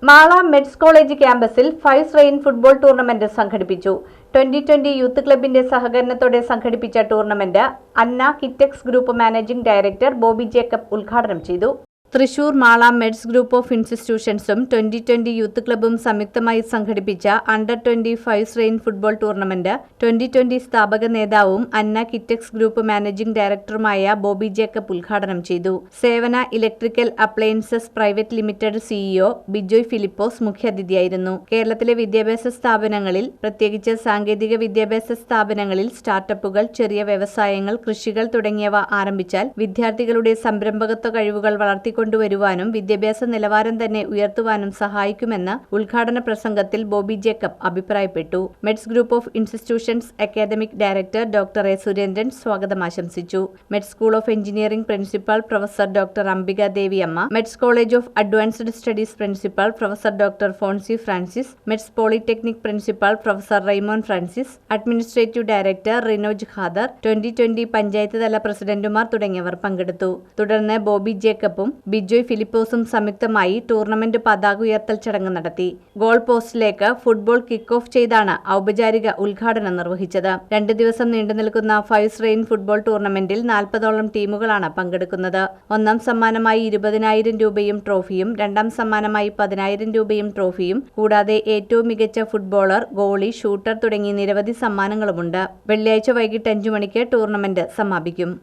Mala meds college ക്യാമ്പസിൽ Faiz rain football tournament സംഘടിപ്പിച്ചു. 2020 youth ക്ലബിന്റെ സഹകരണത്തോടെ സംഘടിപ്പിച്ച tournament Anna Kitex group managing director Boby Jacob ഉദ്ഘാടനം ചെയ്തു. തൃശൂർ മാള മെഡ്സ് ഗ്രൂപ്പ് ഓഫ് ഇൻസ്റ്റിറ്റ്യൂഷൻസും 2020 യൂത്ത് ക്ലബ്ബും സംയുക്തമായി സംഘടിപ്പിച്ച under 20 fives rain football tournament 2020 സ്ഥാപക നേതാവും അന്ന കിറ്റെക്സ് ഗ്രൂപ്പ് മാനേജിംഗ് ഡയറക്ടറുമായ ബോബി ജേക്കബ് ഉദ്ഘാടനം ചെയ്തു. Sevana electrical appliances private limited CEO Bijoy Philipose മുഖ്യാതിഥിയായിരുന്നു. കേരളത്തിലെ വിദ്യാഭ്യാസ സ്ഥാപനങ്ങളിൽ, പ്രത്യേകിച്ച് സാങ്കേതിക വിദ്യാഭ്യാസ സ്ഥാപനങ്ങളിൽ സ്റ്റാർട്ടപ്പുകൾ, ചെറിയ വ്യവസായങ്ങൾ, കൃഷികൾ തുടങ്ങിയവ ആരംഭിച്ചാൽ വിദ്യാർത്ഥികളുടെ സംരംഭകത്വ കഴിവുകൾ വളർത്തിക്കൊണ്ടുവരുവാനും വിദ്യാഭ്യാസ നിലവാരം തന്നെ ഉയർത്തുവാനും സഹായിക്കുമെന്ന് ഉദ്ഘാടന പ്രസംഗത്തിൽ ബോബി ജേക്കബ് അഭിപ്രായപ്പെട്ടു. METS group of institutions academic director doctor A Surendran സ്വാഗതം ആശംസിച്ചു. METS school of engineering principal professor doctor Ambika Deviamma, METS college of advanced studies principal professor doctor Fonsy Francis, METS polytechnic principal professor Raimon Francis, administrative director Rinoj Khader, 2020 panchayat തല പ്രസിഡന്റുമാർ തുടങ്ങിയവർ പങ്കെടുത്തു. തുടർന്ന് ബോബി ജേക്കബും ബിജോയ് ഫിലിപ്പോസും സംയുക്തമായി ടൂർണമെന്റ് പതാക ഉയർത്തൽ ചടങ്ങ് നടത്തി. ഗോൾ പോസ്റ്റിലേക്ക് ഫുട്ബോൾ കിക്ക് ഓഫ് ചെയ്താണ് ഔപചാരിക ഉദ്ഘാടനം നിർവഹിച്ചത്. 2 ദിവസം നീണ്ടുനിൽക്കുന്ന ഫൈസ് റെയിൻ ഫുട്ബോൾ ടൂർണമെന്റിൽ 40ഓളം ടീമുകളാണ് പങ്കെടുക്കുന്നത്. ഒന്നാം സമ്മാനമായി 20,000 രൂപയും ട്രോഫിയും, രണ്ടാം സമ്മാനമായി 10,000 രൂപയും ട്രോഫിയും, കൂടാതെ ഏറ്റവും മികച്ച ഫുട്ബോളർ, ഗോളി, ഷൂട്ടർ തുടങ്ങി നിരവധി സമ്മാനങ്ങളുമുണ്ട്. വെള്ളിയാഴ്ച വൈകിട്ട് 5 മണിക്ക് ടൂർണമെന്റ് സമാപിക്കും.